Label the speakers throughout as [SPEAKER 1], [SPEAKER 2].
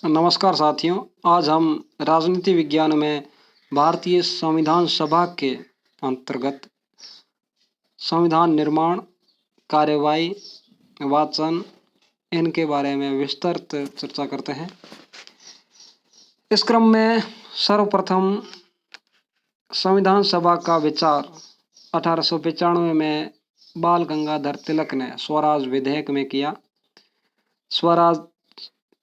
[SPEAKER 1] नमस्कार साथियों, आज हम राजनीति विज्ञान में भारतीय संविधान सभा के अंतर्गत संविधान निर्माण, कार्यवाही, वाचन इनके बारे में विस्तृत चर्चा करते हैं। इस क्रम में सर्वप्रथम संविधान सभा का विचार 1895 में बाल गंगाधर तिलक ने स्वराज विधेयक में किया। स्वराज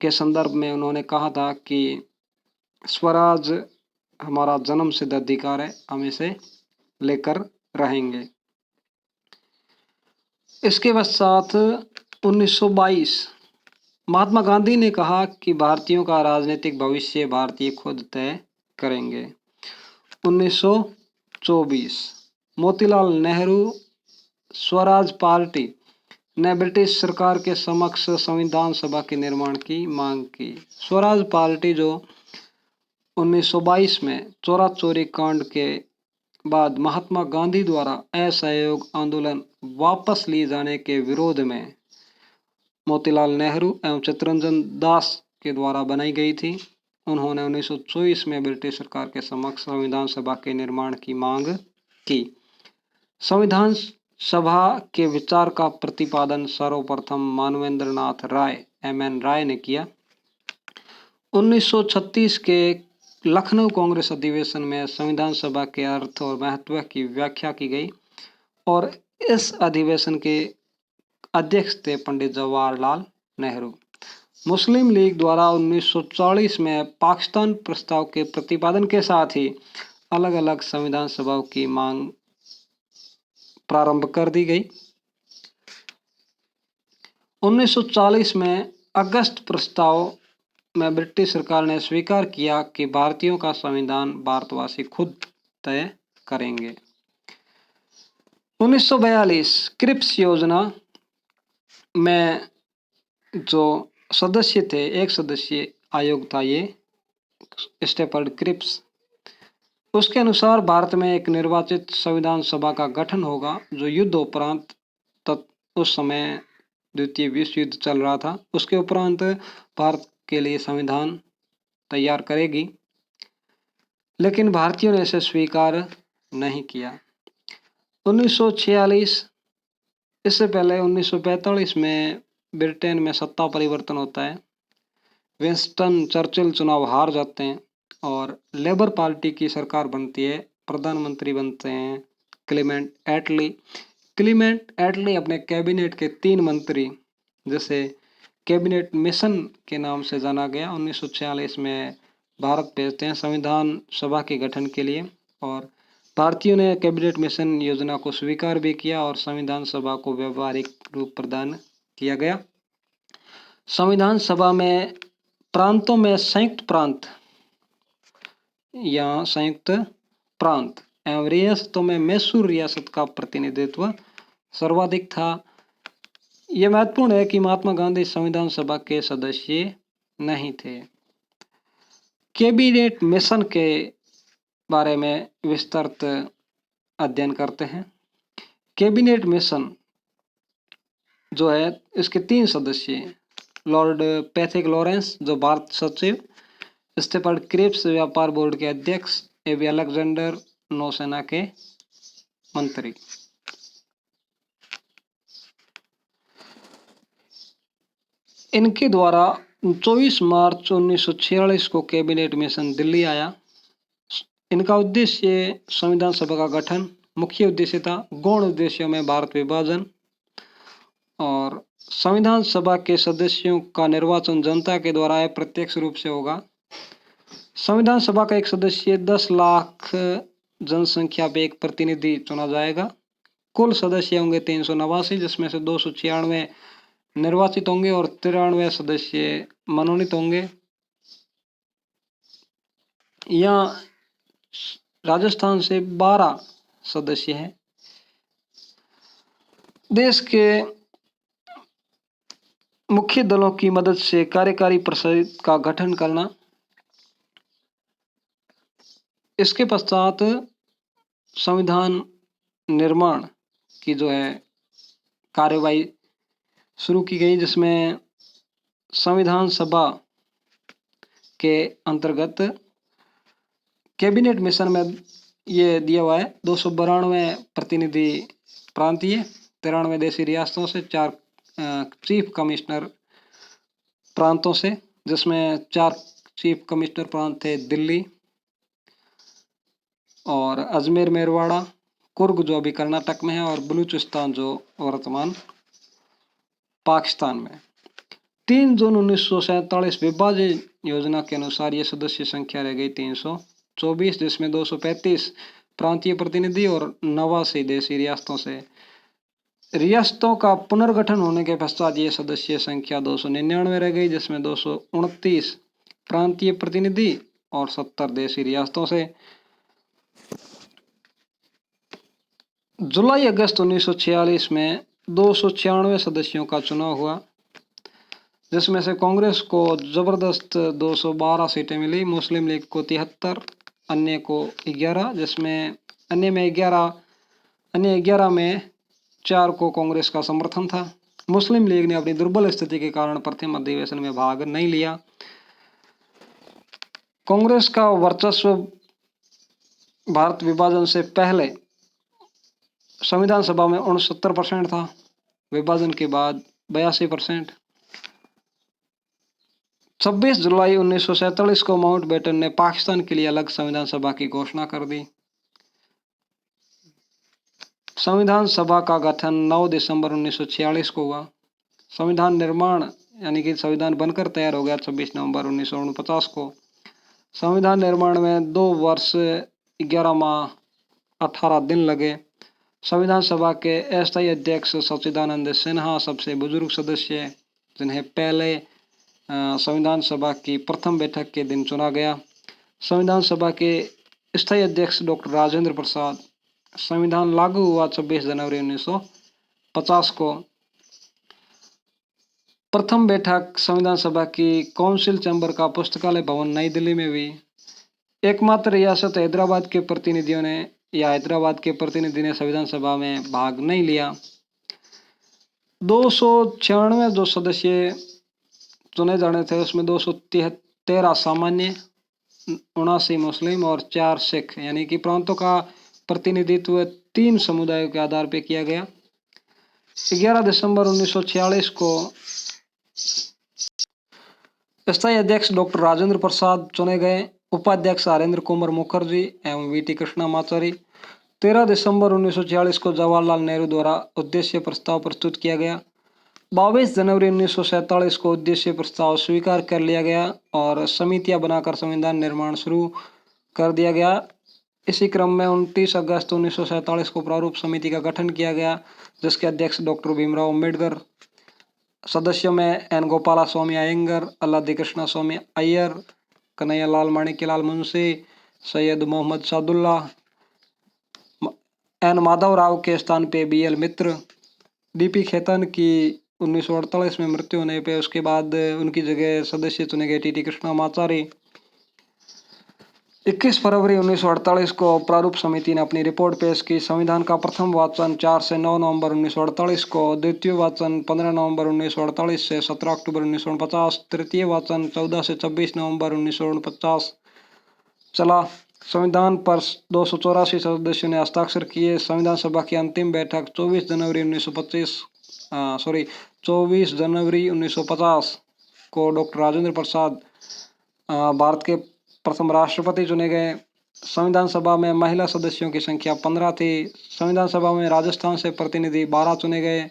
[SPEAKER 1] के संदर्भ में उन्होंने कहा था कि स्वराज हमारा जन्म सिद्ध अधिकार है, हम इसे लेकर रहेंगे। इसके पश्चात 1922 महात्मा गांधी ने कहा कि भारतीयों का राजनीतिक भविष्य भारतीय खुद तय करेंगे। 1924 मोतीलाल नेहरू स्वराज पार्टी ने ब्रिटिश सरकार के समक्ष संविधान सभा के निर्माण की मांग की। स्वराज पार्टी जो 1922 में चोरा चोरी कांड के बाद महात्मा गांधी द्वारा असहयोग आंदोलन वापस लिए जाने के विरोध में मोतीलाल नेहरू एवं चित्तरंजन दास के द्वारा बनाई गई थी। उन्होंने 1924 में ब्रिटिश सरकार के समक्ष संविधान सभा के निर्माण की मांग की। संविधान सभा के विचार का प्रतिपादन सर्वप्रथम मानवेंद्र नाथ राय MN राय ने किया। 1936 के लखनऊ कांग्रेस अधिवेशन में संविधान सभा के अर्थ और महत्व की व्याख्या की गई और इस अधिवेशन के अध्यक्ष थे पंडित जवाहरलाल नेहरू। मुस्लिम लीग द्वारा 1940 में पाकिस्तान प्रस्ताव के प्रतिपादन के साथ ही अलग अलग संविधान सभाओं की मांग प्रारंभ कर दी गई। 1940 में अगस्त प्रस्ताव में ब्रिटिश सरकार ने स्वीकार किया कि भारतीयों का संविधान भारतवासी खुद तय करेंगे। 1942 क्रिप्स योजना में जो सदस्य थे, एक सदस्यीय आयोग था ये स्टेफर्ड क्रिप्स, उसके अनुसार भारत में एक निर्वाचित संविधान सभा का गठन होगा जो युद्ध उपरांत उस समय द्वितीय विश्व युद्ध चल रहा था, उसके उपरांत भारत के लिए संविधान तैयार करेगी, लेकिन भारतीयों ने इसे स्वीकार नहीं किया। 1946 इससे पहले 1945 में ब्रिटेन में सत्ता परिवर्तन होता है। विंस्टन चर्चिल चुनाव हार जाते हैं और लेबर पार्टी की सरकार बनती है। प्रधानमंत्री बनते हैं क्लीमेंट एटली। क्लीमेंट एटली अपने कैबिनेट के 3 मंत्री, जैसे कैबिनेट मिशन के नाम से जाना गया, 1946 में भारत भेजते हैं संविधान सभा के गठन के लिए और भारतीयों ने कैबिनेट मिशन योजना को स्वीकार भी किया और संविधान सभा को व्यवहारिक रूप प्रदान किया गया। संविधान सभा में प्रांतों में संयुक्त प्रांत या संयुक्त प्रांत एवं रियासतों में मैसूर रियासत का प्रतिनिधित्व सर्वाधिक था। यह महत्वपूर्ण है कि महात्मा गांधी संविधान सभा के सदस्य नहीं थे। कैबिनेट मिशन के बारे में विस्तृत अध्ययन करते हैं। कैबिनेट मिशन जो है, इसके 3 सदस्य, लॉर्ड पैथिक लॉरेंस जो भारत सचिव, स्टेफर्ड क्रिप्स व्यापार बोर्ड के अध्यक्ष, AB अलेक्जेंडर नौसेना के मंत्री। इनके द्वारा 24 मार्च 1946 को कैबिनेट मिशन दिल्ली आया। इनका उद्देश्य संविधान सभा का गठन, मुख्य उद्देश्य था गौण उद्देश्यों में भारत विभाजन और संविधान सभा के सदस्यों का निर्वाचन जनता के द्वारा अप्रत्यक्ष रूप से होगा। संविधान सभा का एक सदस्य 10 लाख जनसंख्या पे एक प्रतिनिधि चुना जाएगा। कुल सदस्य होंगे 389, जिसमें से 296 निर्वाचित होंगे और 93 सदस्य मनोनीत होंगे। यहाँ राजस्थान से 12 सदस्य हैं। देश के मुख्य दलों की मदद से कार्यकारी परिषद का गठन करना। इसके पश्चात संविधान निर्माण की जो है कार्यवाही शुरू की गई, जिसमें संविधान सभा के अंतर्गत कैबिनेट मिशन में ये दिया हुआ है 292 प्रतिनिधि प्रांतीय, 93 देशी रियासतों से, 4 चीफ कमिश्नर प्रांतों से, जिसमें 4 चीफ कमिश्नर प्रांत थे दिल्ली और अजमेर मेरवाड़ा, कुर्ग जो अभी कर्नाटक में है, और बलूचिस्तान जो वर्तमान पाकिस्तान में। 3 जून 1947 विभाजन योजना के अनुसार ये सदस्य संख्या रह गई 324, जिसमें 235 प्रांतीय प्रतिनिधि और 89 देशी रियासतों से। रियासतों का पुनर्गठन होने के पश्चात ये सदस्य संख्या 299 रह गई, जिसमें 229 प्रांतीय प्रतिनिधि और 70 देशी रियासतों से। जुलाई अगस्त 1946 में 296 सदस्यों का चुनाव हुआ, जिसमें से कांग्रेस को जबरदस्त 212 सीटें मिली, मुस्लिम लीग को 73, अन्य को 11, जिसमें अन्य 11 में 4 को कांग्रेस का समर्थन था। मुस्लिम लीग ने अपनी दुर्बल स्थिति के कारण प्रथम अधिवेशन में भाग नहीं लिया। कांग्रेस का वर्चस्व भारत विभाजन से पहले संविधान सभा में 69% था, विभाजन के बाद 82%। 26 जुलाई 1947 को माउंटबेटन ने पाकिस्तान के लिए अलग संविधान सभा की घोषणा कर दी। संविधान सभा का गठन 9 दिसंबर 1946 को हुआ। संविधान निर्माण यानी कि संविधान बनकर तैयार हो गया 26 नवंबर 1949 को। संविधान निर्माण में 2 वर्ष 11 माह 18 दिन लगे। संविधान सभा के अस्थायी अध्यक्ष सच्चिदानंद सिन्हा सबसे बुजुर्ग सदस्य, जिन्हें पहले संविधान सभा की प्रथम बैठक के दिन चुना गया। संविधान सभा के स्थायी अध्यक्ष डॉक्टर राजेंद्र प्रसाद। संविधान लागू हुआ 26 जनवरी 1950 को। प्रथम बैठक संविधान सभा की काउंसिल चैम्बर का पुस्तकालय भवन नई दिल्ली में हुई। एकमात्र रियासत हैदराबाद के प्रतिनिधियों ने हैदराबाद के प्रतिनिधि ने संविधान सभा में भाग नहीं लिया। 296 जो सदस्य चुने जाने थे, उसमें 213 सामान्य, 79 मुस्लिम और 4 सिख, यानी कि प्रांतों का प्रतिनिधित्व 3 समुदायों के आधार पर किया गया। 11 दिसंबर 1946 को स्थायी अध्यक्ष डॉक्टर राजेंद्र प्रसाद चुने गए। उपाध्यक्ष हरेंद्र कुमार मुखर्जी एवं वीटी कृष्णामाचारी। 13 दिसंबर 1946 को जवाहरलाल नेहरू द्वारा उद्देश्य प्रस्ताव प्रस्तुत किया गया। 22 जनवरी 1947 को उद्देश्य प्रस्ताव स्वीकार कर लिया गया और समितियां बनाकर संविधान निर्माण शुरू कर दिया गया। इसी क्रम में 29 अगस्त 1947 को प्रारूप समिति का गठन किया गया, जिसके अध्यक्ष डॉक्टर भीमराव अम्बेडकर। सदस्यों में एन गोपाला स्वामी अयंगर, अल्लादी कृष्णा स्वामी अय्यर, कन्हैयालाल माणिक्यलाल मुंशी, सैयद मोहम्मद सादुल्ला, एन माधव राव के स्थान पे BL मित्र। DP खेतन की 1948 में मृत्यु होने पे उसके बाद उनकी जगह सदस्य चुने गए TT कृष्णामाचारी। 21 फरवरी 1948 को प्रारूप समिति ने अपनी रिपोर्ट पेश की। संविधान का प्रथम वाचन 4 से 9 नवंबर 1948 को, द्वितीय वाचन 15 नवंबर 1948 से 17 अक्टूबर 1949, तृतीय वाचन 14 से 26 नवंबर 1949 चला। संविधान पर 284 सदस्यों ने हस्ताक्षर किए। संविधान सभा की अंतिम बैठक 24 जनवरी 1950 को डॉक्टर राजेंद्र प्रसाद भारत के प्रथम राष्ट्रपति चुने गए। संविधान सभा में महिला सदस्यों की संख्या 15 थी। संविधान सभा में राजस्थान से प्रतिनिधि 12 चुने गए।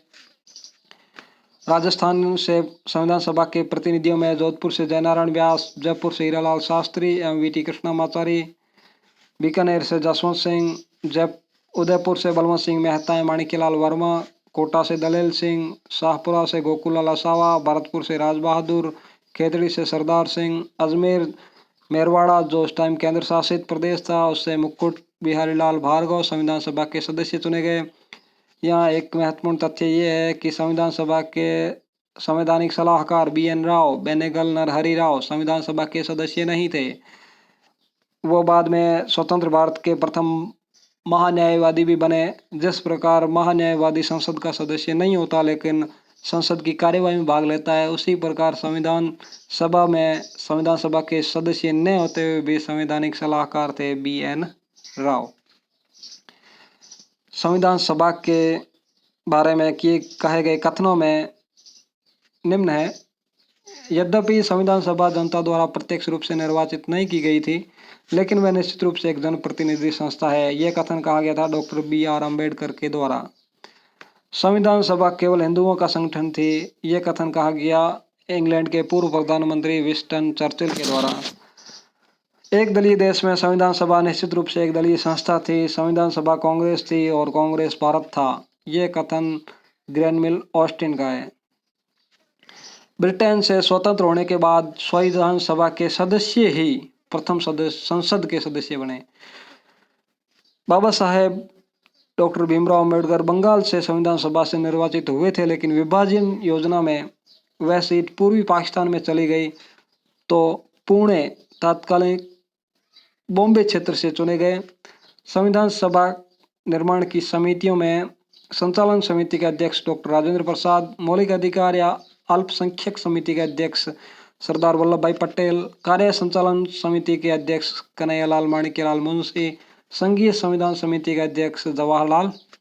[SPEAKER 1] राजस्थान से संविधान सभा के प्रतिनिधियों में जोधपुर से जयनारायण व्यास, जयपुर से हीरालाल शास्त्री एवं VT कृष्णामाचारी, बीकानेर से जसवंत सिंह, उदयपुर से बलवंत सिंह मेहता, माणिक्यलाल वर्मा, कोटा से दलेल सिंह, शाहपुरा से गोकुललाल असावा, भरतपुर से राज बहादुर, खेतड़ी से सरदार सिंह, अजमेर मेरवाड़ा जो उस टाइम केंद्र शासित प्रदेश था, उससे मुकुट बिहारी लाल भार्गव संविधान सभा के सदस्य चुने गए। यहाँ एक महत्वपूर्ण तथ्य ये है कि संविधान सभा के संवैधानिक सलाहकार BN राव, बेनेगल नरहरि राव संविधान सभा के सदस्य नहीं थे। वो बाद में स्वतंत्र भारत के प्रथम महान्यायवादी भी बने। जिस प्रकार महान्यायवादी संसद का सदस्य नहीं होता, लेकिन संसद की कार्यवाही में भाग लेता है। उसी प्रकार संविधान सभा के सदस्य न होते हुए भी संवैधानिक सलाहकार थे BN राव। संविधान सभा के बारे में किए कहे गए कथनों में निम्न है। यद्यपि संविधान सभा जनता द्वारा प्रत्यक्ष रूप से निर्वाचित नहीं की गई थी, लेकिन वह निश्चित रूप से एक जनप्रतिनिधि संस्था है। यह कथन कहा गया था डॉक्टर BR अम्बेडकर के द्वारा। संविधान सभा केवल हिंदुओं का संगठन थी, यह कथन कहा गया इंग्लैंड के पूर्व प्रधानमंत्री विंस्टन चर्चिल के द्वारा। एक दलीय देश में संविधान सभा निश्चित रूप से एक दलीय संस्था थी। संविधान सभा कांग्रेस थी और कांग्रेस भारत था, यह कथन ग्रैनविल ऑस्टिन का है। ब्रिटेन से स्वतंत्र होने के बाद संविधान सभा के सदस्य ही प्रथम संसद के सदस्य बने। बाबा साहेब डॉक्टर भीमराव अम्बेडकर बंगाल से संविधान सभा से निर्वाचित हुए थे, लेकिन विभाजन योजना में वह सीट पूर्वी पाकिस्तान में चली गई, तो पुणे तात्कालिक बॉम्बे क्षेत्र से चुने गए। संविधान सभा निर्माण की समितियों में संचालन समिति के अध्यक्ष डॉक्टर राजेंद्र प्रसाद, मौलिक अधिकार या अल्पसंख्यक समिति के अध्यक्ष सरदार वल्लभ भाई पटेल, कार्य संचालन समिति के अध्यक्ष कन्हैयालाल माणिक्यलाल मुंशी, संघीय संविधान समिति के अध्यक्ष जवाहरलाल